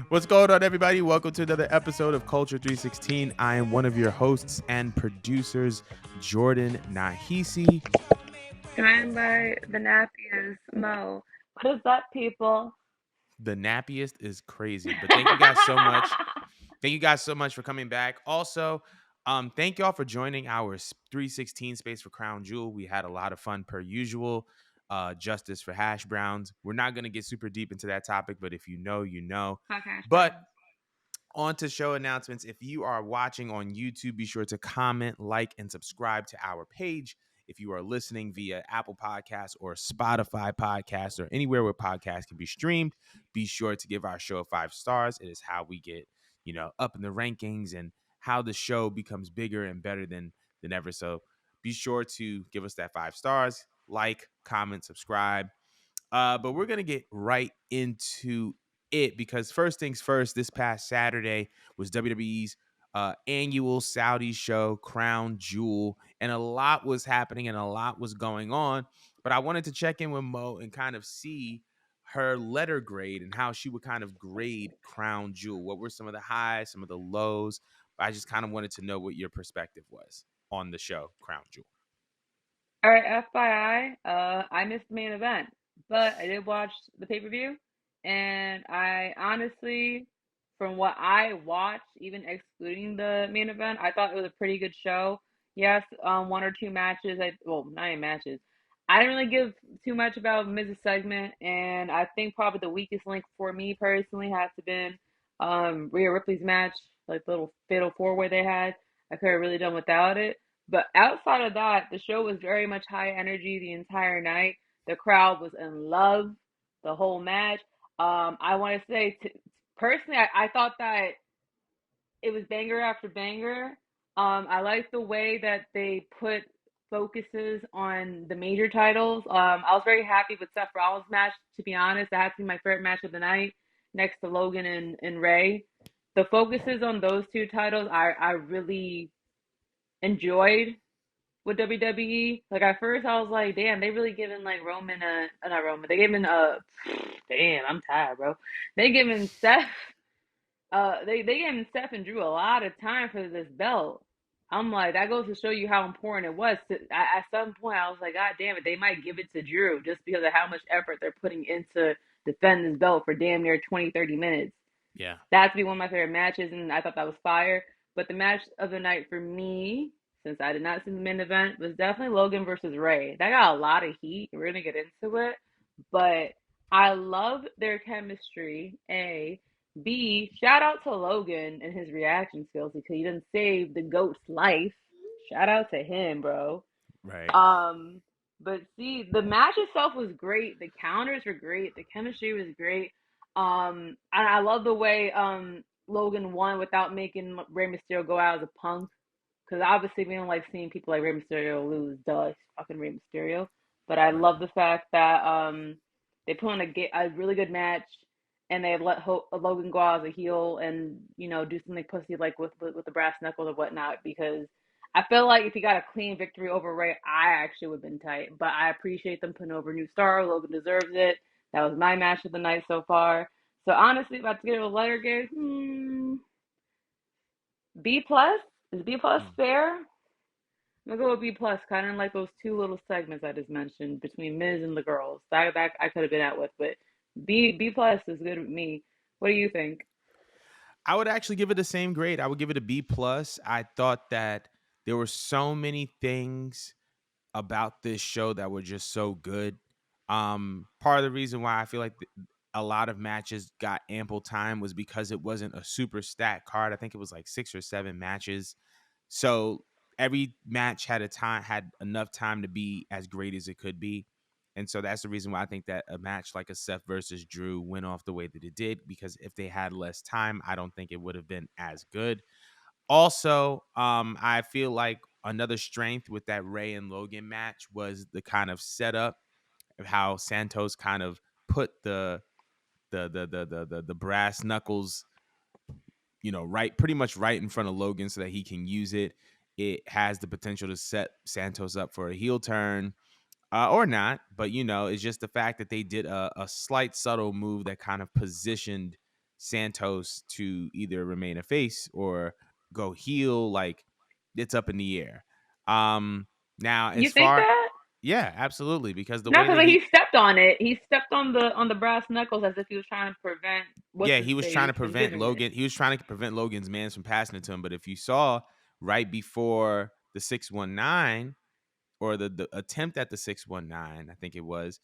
What's going on, everybody? Welcome to another episode of Culture 316. I am one of your hosts and producers, Jordan Nahisi. Joined by the nappiest Mo. What is up, people? The nappiest is crazy, but thank you guys so much. Thank you guys so much for coming back. Also, thank y'all for joining our 316 space for Crown Jewel. We had a lot of fun per usual. Justice for hash browns. We're not going to get super deep into that topic, but if you know, you know. Podcast But Browns. on to show announcements. If you are watching on YouTube, be sure to comment, like, and subscribe to our page. If you are listening via Apple Podcasts or Spotify Podcasts or anywhere where podcasts can be streamed, be sure to give our show 5 stars. It is how we get, up in the rankings and how the show becomes bigger and better than ever. So be sure to give us that 5 stars, like, comment, subscribe. But we're gonna get right into it because first things first, this past Saturday was WWE's annual Saudi show, Crown Jewel, and a lot was happening and a lot was going on. But I wanted to check in with Mo and kind of see her letter grade and how she would kind of grade Crown Jewel. What were some of the highs, some of the lows? I just kind of wanted to know what your perspective was on the show, Crown Jewel. All right, FYI, I missed the main event, but I did watch the pay-per-view, and I honestly, from what I watched, even excluding the main event, I thought it was a pretty good show. Yes, one or two matches, well, not even matches. I didn't really give too much about Miz's segment, and I think probably the weakest link for me personally has to been Rhea Ripley's match, like the little fatal four-way they had. I could have really done without it. But outside of that, the show was very much high energy the entire night. The crowd was in love the whole match. I want to say, personally, I thought that it was banger after banger. I like the way that they put focuses on the major titles. I was very happy with Seth Rollins' match. To be honest, that had to be my favorite match of the night, next to Logan and Ray. The focuses on those two titles, I really enjoyed with WWE. Like at first I was like, damn, they really giving like Roman not Roman. They giving damn, I'm tired, bro. They giving Seth they giving Seth and Drew a lot of time for this belt. I'm like, that goes to show you how important it was. At some point, I was like, God damn it, they might give it to Drew just because of how much effort they're putting into defending this belt for damn near 20, 30 minutes. Yeah. That to be one of my favorite matches, and I thought that was fire. But the match of the night for me, since I did not see the main event, was definitely Logan versus Ray. That got a lot of heat. We're gonna get into it, but I love their chemistry. A, B. Shout out to Logan and his reaction skills because he didn't save the goat's life. Shout out to him, bro. Right. Um, but see, the match itself was great. The counters were great. The chemistry was great. And I love the way Logan won without making Rey Mysterio go out as a punk. Because obviously we don't like seeing people like Rey Mysterio lose. Duh, it's fucking Rey Mysterio. But I Right. love the fact that they put on a really good match, and they let Logan go out as a heel and do something pussy like with the brass knuckles or whatnot. Because I feel like if he got a clean victory over Ray, I actually would have been tight. But I appreciate them putting over a new star. Logan deserves it. That was my match of the night so far. So honestly, about to give it a letter grade, B plus. Is B plus Mm. fair? I'm gonna go with B plus, kind of like those two little segments I just mentioned between Miz and the girls. That I could have been out with, but B plus is good with me. What do you think? I would actually give it the same grade. I would give it a B plus. I thought that there were so many things about this show that were just so good. Part of the reason why I feel like a lot of matches got ample time was because it wasn't a super stacked card. I think it was like 6 or 7 matches. So every match had enough time to be as great as it could be. And so that's the reason why I think that a match like a Seth versus Drew went off the way that it did, because if they had less time, I don't think it would have been as good. Also, I feel like another strength with that Ray and Logan match was the kind of setup of how Santos kind of put the brass knuckles, right, pretty much right in front of Logan so that he can use it. It has the potential to set Santos up for a heel turn, or not. But it's just the fact that they did a slight subtle move that kind of positioned Santos to either remain a face or go heel. Like, it's up in the air. Now You as think far that? Yeah, absolutely, because the No, way because that like, he stepped on it. He stepped on the brass knuckles as if he was trying to prevent what's yeah, his he was trying face to from prevent giving it. Logan. He was trying to prevent Logan's mans from passing it to him. But if you saw right before the 619, or the attempt at the 619, I think it was,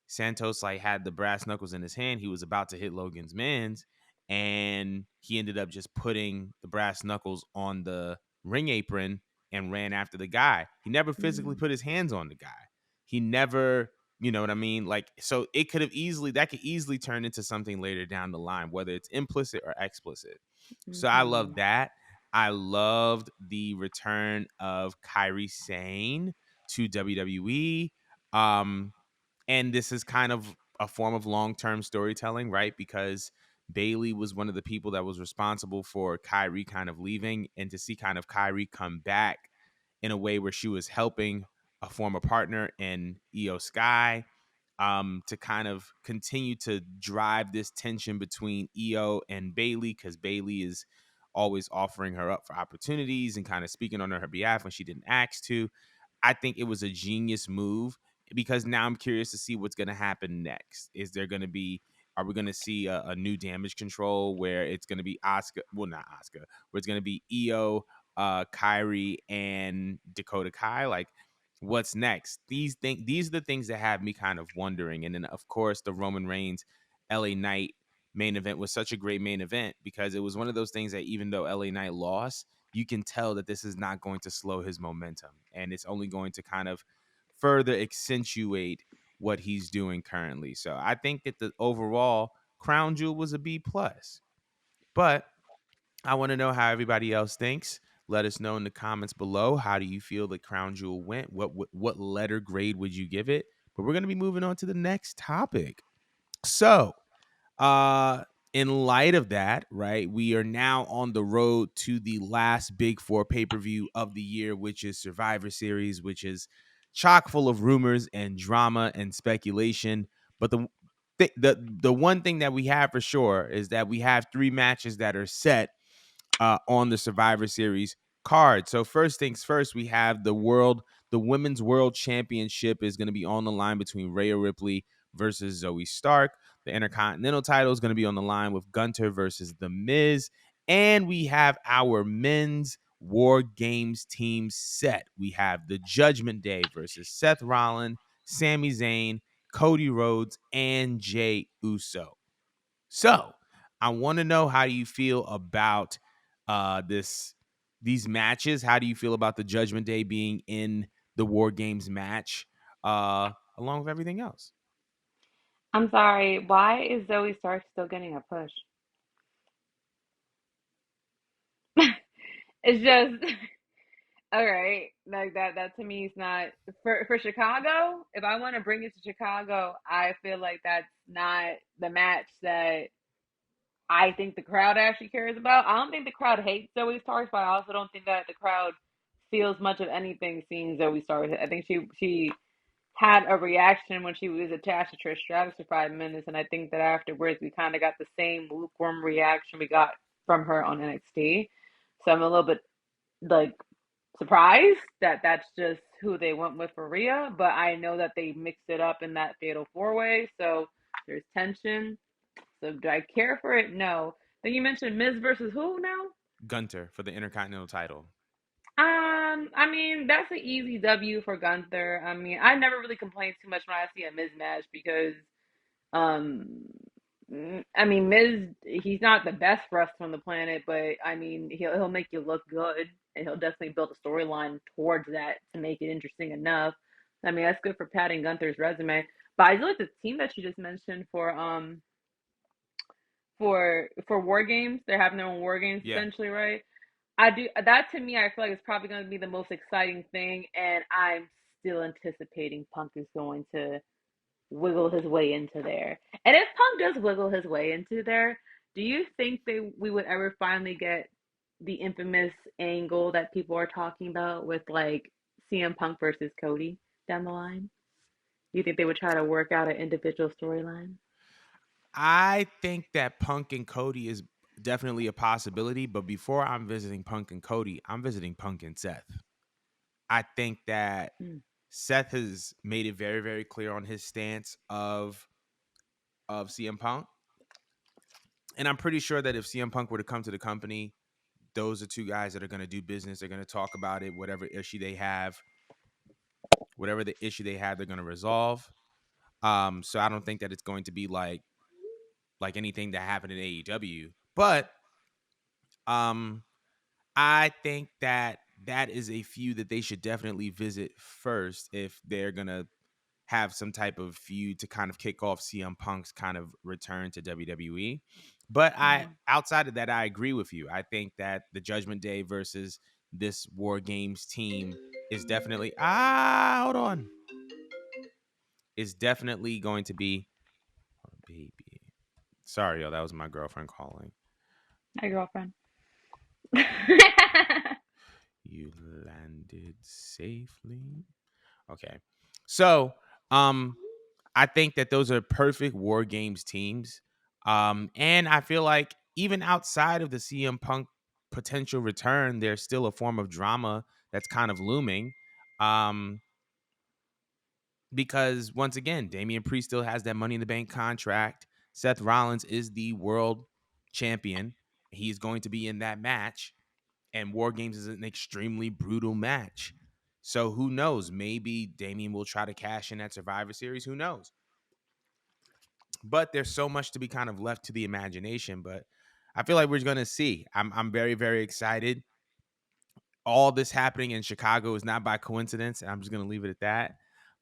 Santos like had the brass knuckles in his hand. He was about to hit Logan's mans, and he ended up just putting the brass knuckles on the ring apron and ran after the guy. He never physically Mm, put his hands on the guy. He never, you know what I mean? Like, so it could have easily, that could easily turn into something later down the line, whether it's implicit or explicit. So I love mhm, that. I loved the return of Kyrie Sane to WWE. Um, and this is kind of a form of long-term storytelling, right? Because Bailey was one of the people that was responsible for Kyrie kind of leaving, and to see kind of Kyrie come back in a way where she was helping a former partner in Io Sky, to kind of continue to drive this tension between Io and Bailey, because Bailey is always offering her up for opportunities and kind of speaking on her behalf when she didn't ask to. I think it was a genius move, because now I'm curious to see what's going to happen next. Is there going to be, are we going to see a new Damage Control where it's going to be Oscar, well, not Oscar, where it's going to be Io, Kyrie, and Dakota Kai? Like, what's next? These are the things that have me kind of wondering. And then, of course, the Roman Reigns LA Knight main event was such a great main event, because it was one of those things that even though LA Knight lost, you can tell that this is not going to slow his momentum, and it's only going to kind of further accentuate what he's doing currently. So I think that the overall crown jewel was a B plus. But I want to know how everybody else thinks. Let us know in the comments below. How do you feel the crown jewel went? What letter grade would you give it? But we're going to be moving on to the next topic. So, uh in light of that, right, we are now on the road to the last big four pay-per-view of the year, which is Survivor Series, which is chock full of rumors and drama and speculation. But the one thing that we have for sure is that we have three matches that are set on the Survivor Series card. So first things first, we have the Women's World Championship is going to be on the line between Rhea Ripley versus Zoe Stark. The Intercontinental title is going to be on the line with Gunter versus The Miz. And we have our men's War Games team set. We have the Judgment Day versus Seth Rollins, Sami Zayn, Cody Rhodes, and Jey Uso. So I want to know, how do you feel about this these matches? How do you feel about the Judgment Day being in the War Games match, along with everything else? I'm sorry. Why is Zoe Stark still getting a push? It's just all right. Like that to me is not for Chicago. If I want to bring it to Chicago, I feel like that's not the match that I think the crowd actually cares about. I don't think the crowd hates Zoe Stark, but I also don't think that the crowd feels much of anything seeing Zoe Stark. I think she had a reaction when she was attached to Trish Stratus for 5 minutes, and I think that afterwards we kind of got the same lukewarm reaction we got from her on NXT. So I'm a little bit like surprised that that's just who they went with for Rhea, but I know that they mixed it up in that fatal four way, so there's tension. So do I care for it? No. Then you mentioned Miz versus who now? Gunter for the Intercontinental title. I mean, that's an easy W for Gunther. I mean, I never really complain too much when I see a Miz match because, um, I mean, Miz, he's not the best wrestler on the planet, but I mean, he'll make you look good, and he'll definitely build a storyline towards that to make it interesting enough. I mean, that's good for padding Gunther's resume. But I do like the team that you just mentioned for War Games. They're having their own War Games Yeah. essentially, right? I do that to me. I feel like it's probably going to be the most exciting thing, and I'm still anticipating Punk is going to wiggle his way into there. And if Punk does wiggle his way into there, do you think we would ever finally get the infamous angle that people are talking about with like CM Punk versus Cody down the line? Do you think they would try to work out an individual storyline? I think that Punk and Cody is definitely a possibility, but before I'm visiting Punk and Cody, I'm visiting Punk and Seth. I think that Mm. Seth has made it very, very clear on his stance of CM Punk. And I'm pretty sure that if CM Punk were to come to the company, those are two guys that are going to do business. They're going to talk about it, whatever the issue they have, they're going to resolve. So I don't think that it's going to be like anything that happened in AEW, but um, I think that that is a feud that they should definitely visit first if they're gonna have some type of feud to kind of kick off CM Punk's kind of return to WWE. But I Mm. outside of that, I agree with you. I think that the Judgment Day versus this War Games team is definitely hold on. Is definitely going to be oh, baby. Sorry, yo, that was my girlfriend calling. My girlfriend. You landed safely. Okay. So, I think that those are perfect War Games teams. And I feel like even outside of the CM Punk potential return, there's still a form of drama that's kind of looming. Um, because once again, Damian Priest still has that Money in the Bank contract. Seth Rollins is the world champion. He's going to be in that match. And War Games is an extremely brutal match. So who knows? Maybe Damian will try to cash in at Survivor Series. Who knows? But there's so much to be kind of left to the imagination. But I feel like we're going to see. I'm very, very excited. All this happening in Chicago is not by coincidence. And I'm just going to leave it at that.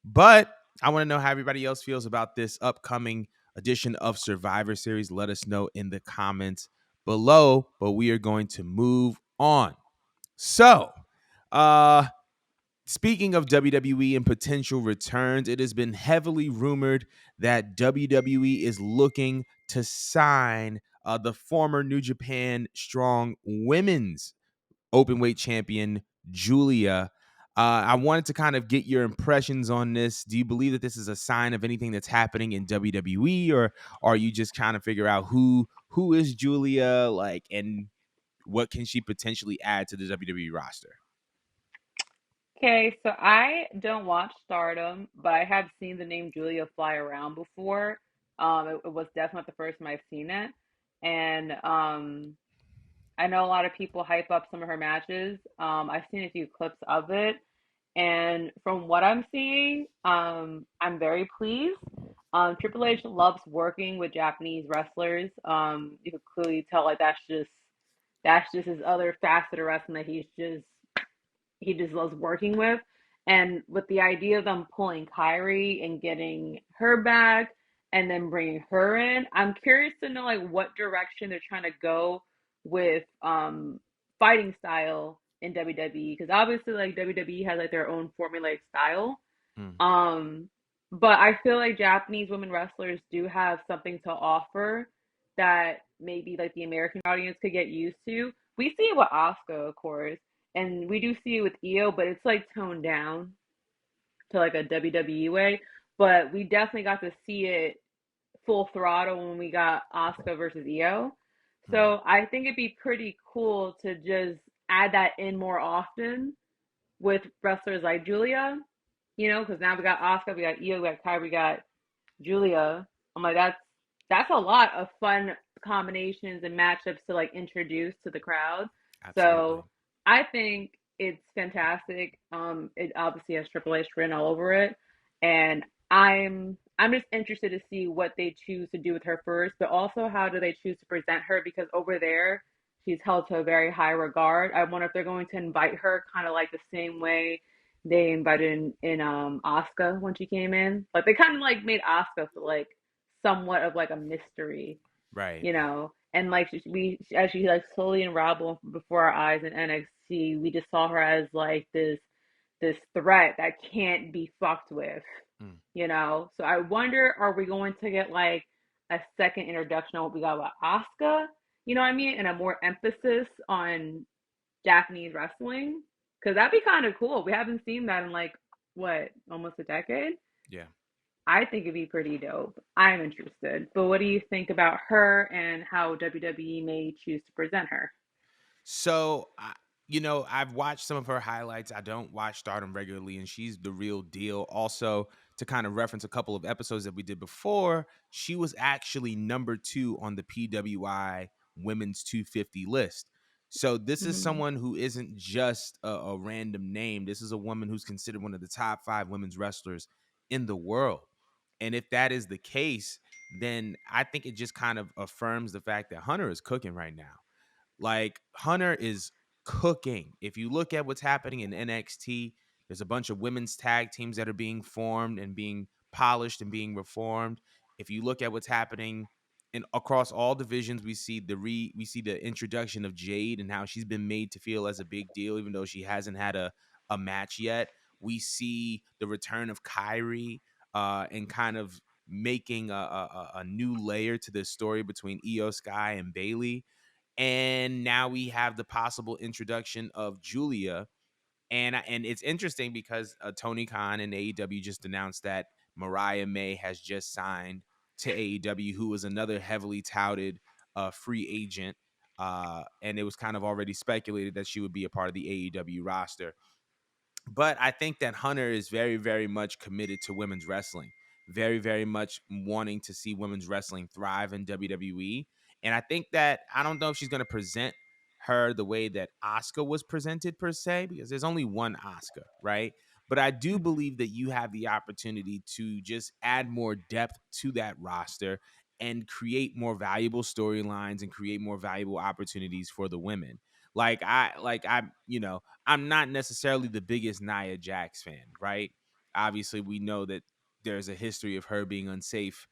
But I want to know how everybody else feels about this upcoming edition of Survivor Series. Let us know in the comments below. But we are going to move on. So, uh, speaking of WWE and potential returns, it has been heavily rumored that WWE is looking to sign the former New Japan Strong Women's Openweight Champion, Julia. I wanted to kind of get your impressions on this. Do you believe that this is a sign of anything that's happening in WWE, or are you just kind of figure out who is Julia, like, and what can she potentially add to the WWE roster? Okay, so I don't watch Stardom, but I have seen the name Julia fly around before. It was definitely not the first time I've seen it, and I know a lot of people hype up some of her matches. I've seen a few clips of it, and from what I'm seeing, I'm very pleased. Triple H loves working with Japanese wrestlers. You could clearly tell like that's just his other facet of wrestling that he just loves working with. And with the idea of them pulling Kyrie and getting her back and then bringing her in, I'm curious to know like what direction they're trying to go with fighting style in WWE because obviously like WWE has like their own formulaic style. Mm, Um, but I feel like Japanese women wrestlers do have something to offer that maybe like the American audience could get used to. We see it with Asuka, of course, and we do see it with Io, but it's like toned down to like a WWE way. But we definitely got to see it full throttle when we got Asuka versus Io. mm, So I think it'd be pretty cool to just add that in more often with wrestlers like Julia, because now we got Asuka, we got Io, we got Kai, we got Julia. I'm like, that's a lot of fun combinations and matchups to like introduce to the crowd. absolutely. So I think it's fantastic. It obviously has Triple H written all over it, and I'm just interested to see what they choose to do with her first, but also how do they choose to present her because over there she's held to a very high regard. I wonder if they're going to invite her kind of like the same way they invited in Asuka when she came in. Like they kind of like made Asuka feel like somewhat of like a mystery, Right. and like we as she like slowly unraveled before our eyes in NXT, we just saw her as like this threat that can't be fucked with, Mm. So I wonder, are we going to get like a second introduction on what we got with Asuka? You know what I mean? And a more emphasis on Japanese wrestling because that'd be kind of cool. We haven't seen that in like what almost a decade. Yeah. I think it'd be pretty dope. I'm interested. But what do you think about her and how WWE may choose to present her? So, I've watched some of her highlights. I don't watch Stardom regularly, and she's the real deal. Also, to kind of reference a couple of episodes that we did before, she was actually number 2 on the PWI Women's 250 list. So, this is Mm-hmm. someone who isn't just a random name. This is a woman who's considered one of the top 5 women's wrestlers in the world. And if that is the case, then I think it just kind of affirms the fact that Hunter is cooking right now. Like Hunter is cooking. If you look at what's happening in NXT, there's a bunch of women's tag teams that are being formed and being polished and being reformed. If you look at what's happening in across all divisions, we see the introduction of Jade and how she's been made to feel as a big deal, even though she hasn't had a match yet. We see the return of Kyrie and kind of making a new layer to the story between Io Sky and Bailey. And now we have the possible introduction of Julia. And it's interesting because Tony Khan and AEW just announced that Mariah May has just signed to AEW, who was another heavily touted free agent. And it was kind of already speculated that she would be a part of the AEW roster. But I think that Hunter is very, very much committed to women's wrestling, very, very much wanting to see women's wrestling thrive in WWE. And I think that I don't know if she's going to present her the way that Asuka was presented per se, because there's only one Asuka, right? But I do believe that you have the opportunity to just add more depth to that roster and create more valuable storylines and create more valuable opportunities for the women. I'm not necessarily the biggest Nia Jax fan, right? Obviously, we know that there's a history of her being unsafe,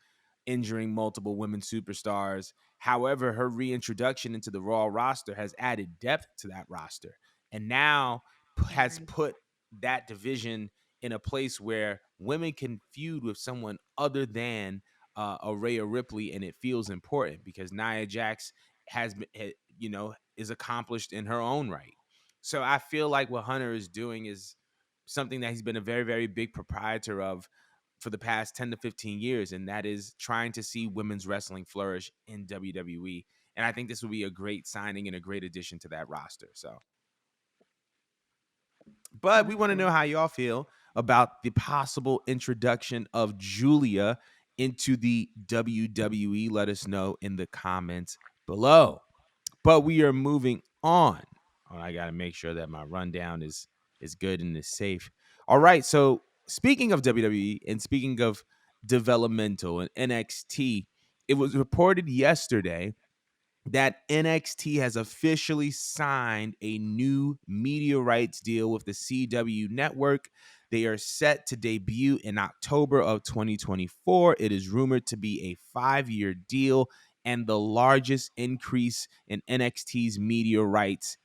injuring multiple women superstars. However, her reintroduction into the Raw roster has added depth to that roster and now has Right. put that division in a place where women can feud with someone other than a Rhea Ripley, and it feels important because Nia Jax has been, is accomplished in her own right. So I feel like what Hunter is doing is something that he's been a very, very big proprietor of for the past 10 to 15 years, and that is trying to see women's wrestling flourish in WWE. And I think this would be a great signing and a great addition to that roster. So, but we want to know Excellent. how y'all feel about the possible introduction of Julia into the WWE. Let us know in the comments below. But we are moving on. Oh, I got to make sure that my rundown is good and is safe. All right. So speaking of WWE and speaking of developmental and NXT, it was reported yesterday that NXT has officially signed a new media rights deal with the CW network. They are set to debut in October of 2024. It is rumored to be a 5-year deal and the largest increase in NXT's media rights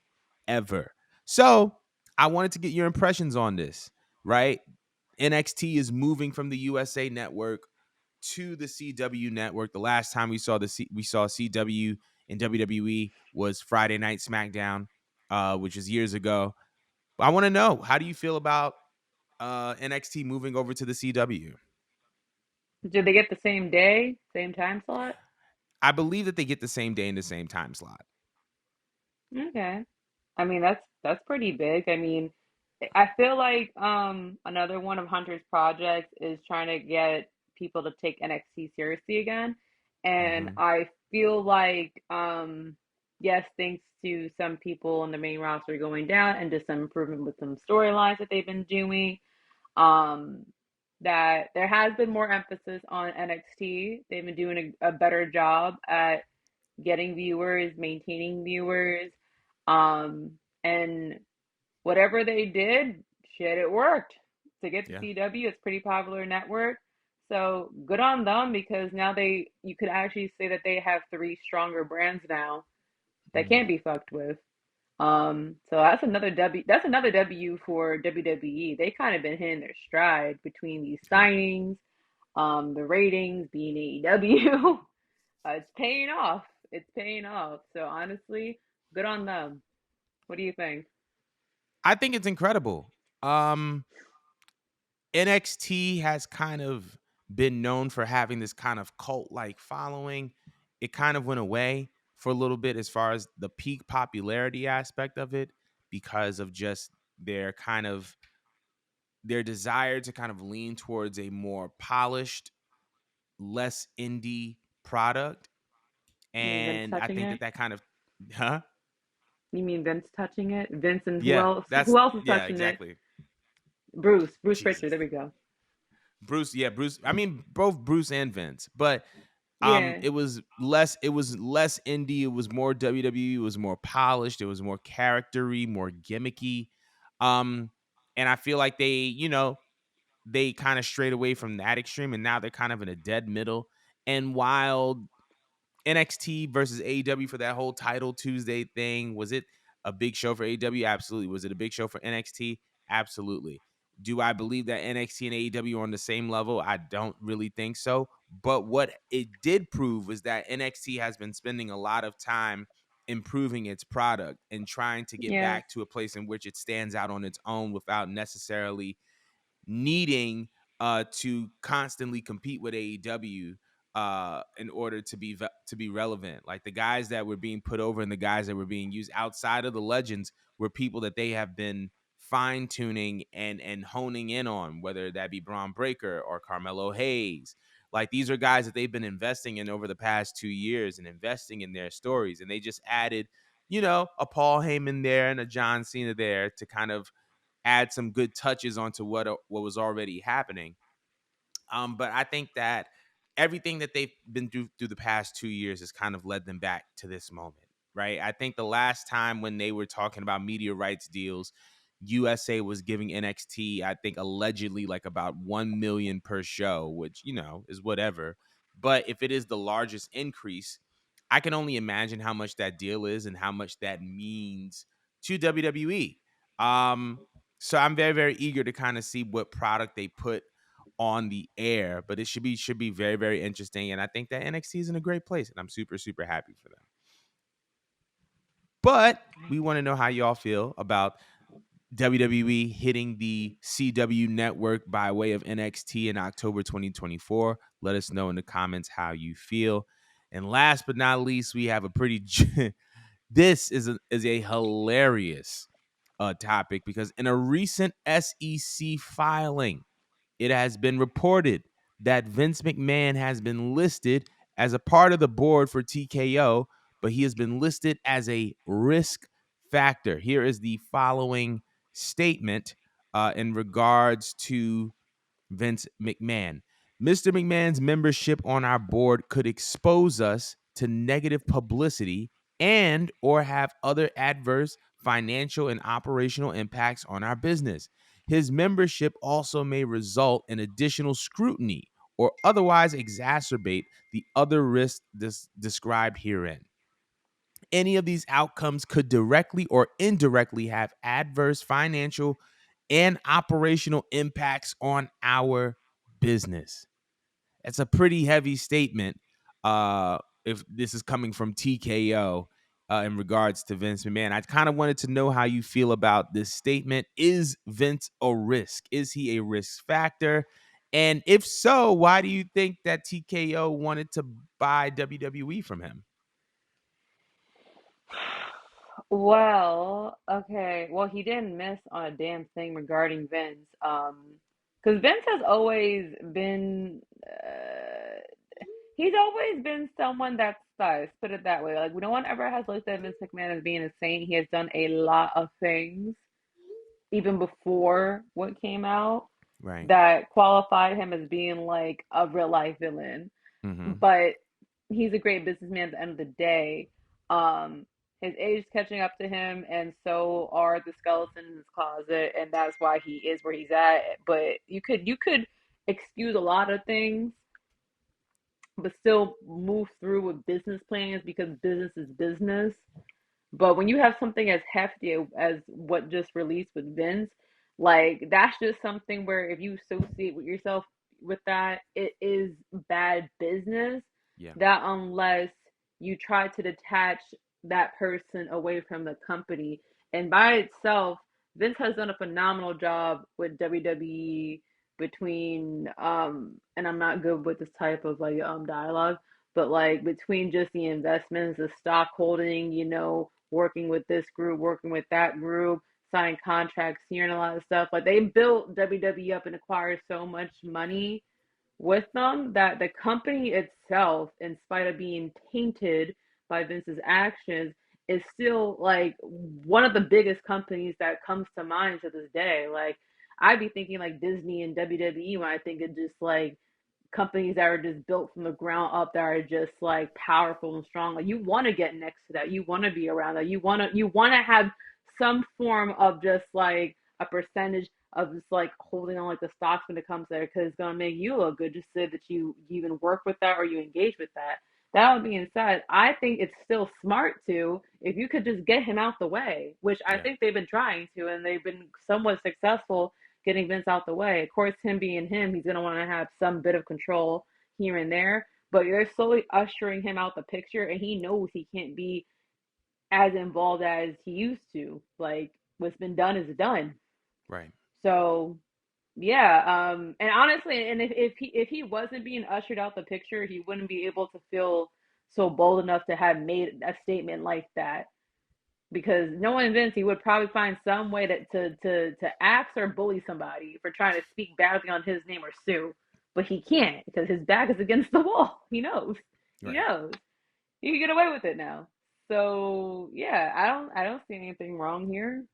ever. So, I wanted to get your impressions on this, right? NXT is moving from the USA network to the CW network. The last time we saw CW in WWE was Friday Night SmackDown, which is years ago. I want to know, how do you feel about NXT moving over to the CW? Did they get the same day, same time slot? I believe that they get the same day and the same time slot. Okay. I mean, that's pretty big. I mean, I feel like another one of Hunter's projects is trying to get people to take NXT seriously again. And Mm-hmm. I feel like yes, thanks to some people in the main roster going down and just some improvement with some storylines that they've been doing, um that there has been more emphasis on NXT. They've been doing a better job at getting viewers, maintaining viewers, and whatever they did, shit, it worked. To get the Yeah. CW, it's a pretty popular network. So good on them because now you could actually say that they have three stronger brands now that Mm. can't be fucked with. So that's another W. That's another W for WWE. They kind of been hitting their stride between these Yeah. signings, the ratings being AEW. It's paying off. It's paying off. So honestly, good on them. What do you think? I think it's incredible. NXT has kind of been known for having this kind of cult like following, it kind of went away for a little bit as far as the peak popularity aspect of it because of just their kind of their desire to kind of lean towards a more polished, less indie product. You mean Vince And I touching think it? that that kind of, huh? You mean Vince touching it? Vince and who Yeah, else? that's Who else is yeah, touching it? exactly. Bruce Pritchard. Jesus. There we go. Bruce, yeah, Bruce. I mean, both Bruce and Vince, but Yeah, it was less indie. It was more WWE. It was more polished. It was more charactery, more gimmicky. Um, and I feel like they kind of strayed away from that extreme, and now they're kind of in a dead middle. And while NXT versus AEW for that whole title Tuesday thing, was it a big show for AEW? Absolutely. Was it a big show for NXT? Absolutely. Do I believe that NXT and AEW are on the same level? I don't really think so. But what it did prove was that NXT has been spending a lot of time improving its product and trying to get yes, back to a place in which it stands out on its own without necessarily needing to constantly compete with AEW in order to be relevant. Like the guys that were being put over and the guys that were being used outside of the legends were people that they have been fine tuning and honing in on, whether that be Braun Breaker or Carmelo Hayes. Like these are guys that they've been investing in over the past 2 years and investing in their stories, and they just added, a Paul Heyman there and a John Cena there to kind of add some good touches onto what was already happening. But I think that everything that they've been through the past 2 years has kind of led them back to this moment, right? I think the last time when they were talking about media rights deals, USA was giving NXT, I think allegedly like about 1 million per show, which is whatever. But if it is the largest increase, I can only imagine how much that deal is and how much that means to WWE. Um, so I'm very, very eager to kind of see what product they put on the air, but it should be very, very interesting. And I think that NXT is in a great place, and I'm super, super happy for them. But we want to know how y'all feel about WWE hitting the CW network by way of NXT in October 2024. Let us know in the comments how you feel. And last but not least, we have a pretty this is a hilarious topic because in a recent SEC filing, it has been reported that Vince McMahon has been listed as a part of the board for TKO, but he has been listed as a risk factor. Here is the following statement in regards to Vince McMahon. Mr. McMahon's membership on our board could expose us to negative publicity and or have other adverse financial and operational impacts on our business. His membership also may result in additional scrutiny or otherwise exacerbate the other risks described herein. Any of these outcomes could directly or indirectly have adverse financial and operational impacts on our business. It's a pretty heavy statement if this is coming from TKO in regards to Vince McMahon. I kind of wanted to know how you feel about this statement. Is Vince a risk? Is he a risk factor? And if so, why do you think that TKO wanted to buy WWE from him? well, okay. Well, he didn't miss on a damn thing regarding Vince. Because Vince has always been, he's always been someone that's sus. Put it that way. Like no one ever has looked at Vince McMahon as being a saint. He has done a lot of things even before what came out Right. that qualified him as being like a real life villain. Mm-hmm. But he's a great businessman at the end of the day. Um, his age is catching up to him, and so are the skeletons in his closet, and that's why he is where he's at. But you could excuse a lot of things, but still move through with business plans because business is business. But when you have something as hefty as what just released with Vince, like that's just something where if you associate with yourself with that, it is bad business. Yeah. That unless you try to detach that person away from the company. And by itself, Vince has done a phenomenal job with WWE. between and I'm not good with this type of like dialogue, but like between just the investments, the stock holding, working with this group, working with that group, signing contracts here and a lot of stuff. Like they built WWE up and acquired so much money with them that the company itself, in spite of being tainted by Vince's actions, is still like one of the biggest companies that comes to mind to this day. Like I'd be thinking like Disney and WWE when I think of just like companies that are just built from the ground up that are just like powerful and strong. Like you want to get next to that. You want to be around that. You want to have some form of just like a percentage of just like holding on like the stocks when it comes there because it's gonna make you look good. Just say that you even work with that or you engage with that. That being said, I think it's still smart to if you could just get him out the way, which I Yeah. think they've been trying to, and they've been somewhat successful getting Vince out the way. Of course, him being him, he's going to want to have some bit of control here and there, but you're slowly ushering him out the picture, and he knows he can't be as involved as he used to. Like, what's been done is done. Right. So, yeah, and honestly, and if he wasn't being ushered out the picture, he wouldn't be able to feel so bold enough to have made a statement like that because knowing Vince, he would probably find some way to axe or bully somebody for trying to speak badly on his name or sue, but he can't because his back is against the wall. He knows. He Right. knows. He can get away with it now. So yeah, I don't see anything wrong here.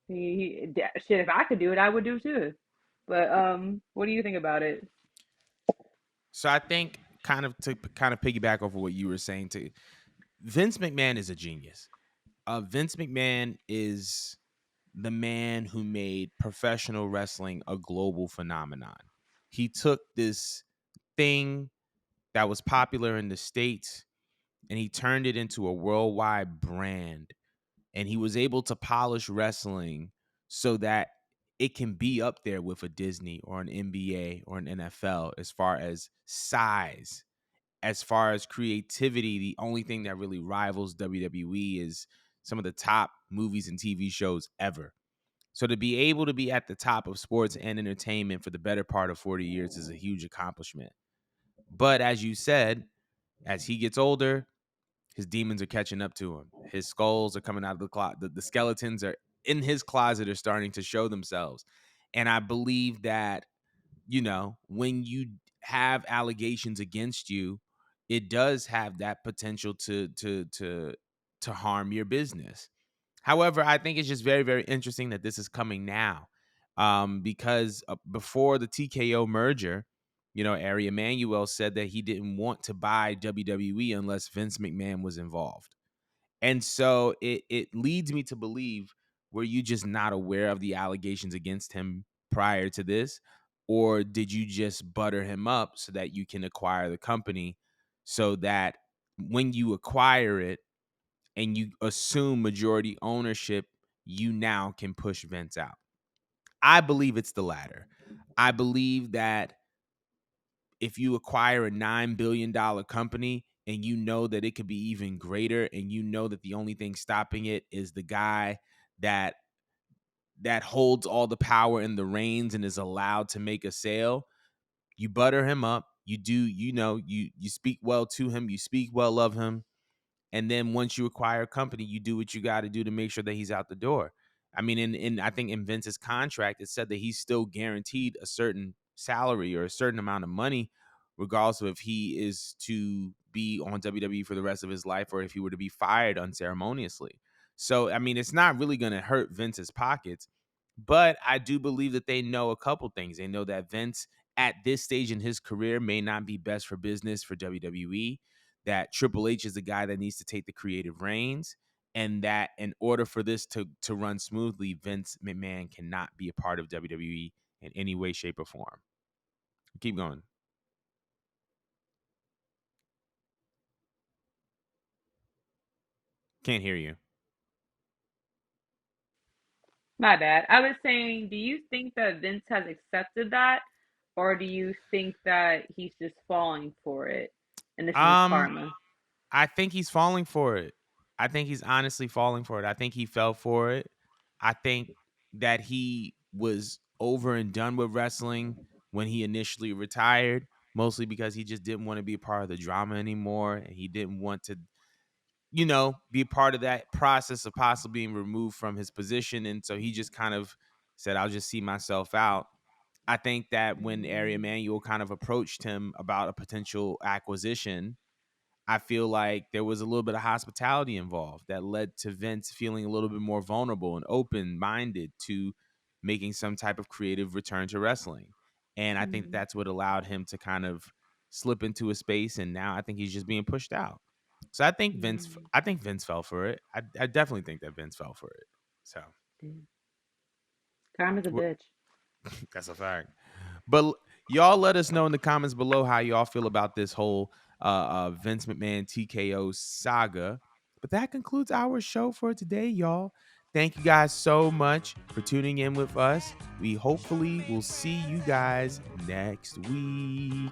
Shit. If I could do it, I would do too. But what do you think about it? So I think kind of piggyback over what you were saying to Vince McMahon is a genius. Vince McMahon is the man who made professional wrestling a global phenomenon. He took this thing that was popular in the States and he turned it into a worldwide brand. And he was able to polish wrestling so that it can be up there with a Disney or an NBA or an NFL as far as size, as far as creativity. The only thing that really rivals WWE is some of the top movies and TV shows ever. So to be able to be at the top of sports and entertainment for the better part of 40 years is a huge accomplishment. But as you said, as he gets older, his demons are catching up to him. His skulls are coming out of the closet. The skeletons are in his closet are starting to show themselves. And I believe that, when you have allegations against you, it does have that potential to harm your business. However, I think it's just very, very interesting that this is coming now, because before the TKO merger, Ari Emanuel said that he didn't want to buy WWE unless Vince McMahon was involved. And so it leads me to believe, were you just not aware of the allegations against him prior to this? Or did you just butter him up so that you can acquire the company so that when you acquire it and you assume majority ownership, you now can push Vince out? I believe it's the latter. I believe that if you acquire a $9 billion company and you know that it could be even greater and you know that the only thing stopping it is the guy that holds all the power in the reins and is allowed to make a sale, you butter him up. You do, you speak well to him, you speak well of him, and then once you acquire a company, you do what you got to do to make sure that he's out the door. I mean, I think in Vince's contract, it said that he's still guaranteed a certain salary or a certain amount of money, regardless of if he is to be on WWE for the rest of his life or if he were to be fired unceremoniously. So, I mean, it's not really going to hurt Vince's pockets, but I do believe that they know a couple things. They know that Vince, at this stage in his career, may not be best for business for WWE, that Triple H is the guy that needs to take the creative reins, and that in order for this to run smoothly, Vince McMahon cannot be a part of WWE in any way, shape, or form. Keep going. Can't hear you. My bad. I was saying, do you think that Vince has accepted that, or do you think that he's just falling for it and this is his Um, karma? I think he's falling for it. I think he's honestly falling for it. I think he fell for it. I think that he was over and done with wrestling when he initially retired, mostly because he just didn't want to be a part of the drama anymore, and he didn't want to, be part of that process of possibly being removed from his position. And so he just kind of said, I'll just see myself out. I think that when Ari Mm, Emanuel kind of approached him about a potential acquisition, I feel like there was a little bit of hospitality involved that led to Vince feeling a little bit more vulnerable and open minded to making some type of creative return to wrestling. And I think mm, that's what allowed him to kind of slip into a space. And now I think he's just being pushed out. So mm, I think Vince fell for it. I definitely think that Vince fell for it. So damn. Karma's a bitch. that's a fact. But y'all let us know in the comments below how y'all feel about this whole Vince McMahon TKO saga. But that concludes our show for today, y'all. Thank you guys so much for tuning in with us. We hopefully will see you guys next week.